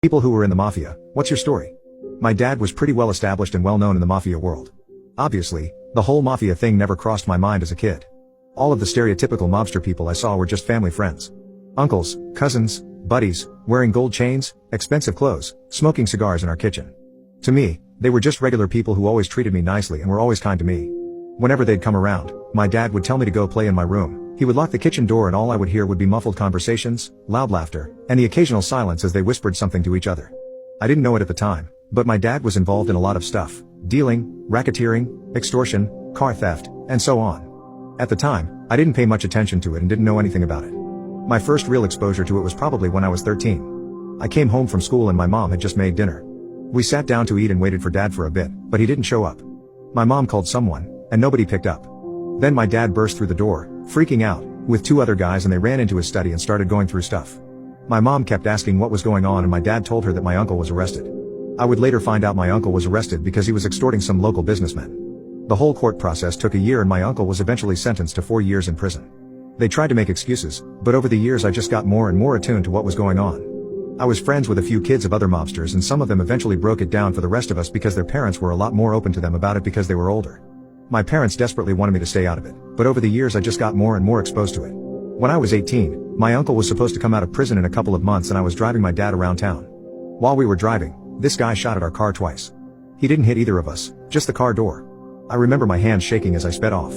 People who were in the Mafia, what's your story? My dad was pretty well established and well known in the Mafia world. Obviously, the whole Mafia thing never crossed my mind as a kid. All of the stereotypical mobster people I saw were just family friends. Uncles, cousins, buddies, wearing gold chains, expensive clothes, smoking cigars in our kitchen. To me, they were just regular people who always treated me nicely and were always kind to me. Whenever they'd come around, my dad would tell me to go play in my room. He would lock the kitchen door and all I would hear would be muffled conversations, loud laughter, and the occasional silence as they whispered something to each other. I didn't know it at the time, but my dad was involved in a lot of stuff: dealing, racketeering, extortion, car theft, and so on. At the time, I didn't pay much attention to it and didn't know anything about it. My first real exposure to it was probably when I was 13. I came home from school and my mom had just made dinner. We sat down to eat and waited for dad for a bit, but he didn't show up. My mom called someone, and nobody picked up. Then my dad burst through the door, freaking out, with two other guys, and they ran into his study and started going through stuff. My mom kept asking what was going on and my dad told her that my uncle was arrested. I would later find out my uncle was arrested because he was extorting some local businessmen. The whole court process took a year and my uncle was eventually sentenced to 4 years in prison. They tried to make excuses, but over the years I just got more and more attuned to what was going on. I was friends with a few kids of other mobsters and some of them eventually broke it down for the rest of us because their parents were a lot more open to them about it because they were older. My parents desperately wanted me to stay out of it, but over the years I just got more and more exposed to it. When I was 18, my uncle was supposed to come out of prison in a couple of months and I was driving my dad around town. While we were driving, this guy shot at our car twice. He didn't hit either of us, just the car door. I remember my hands shaking as I sped off.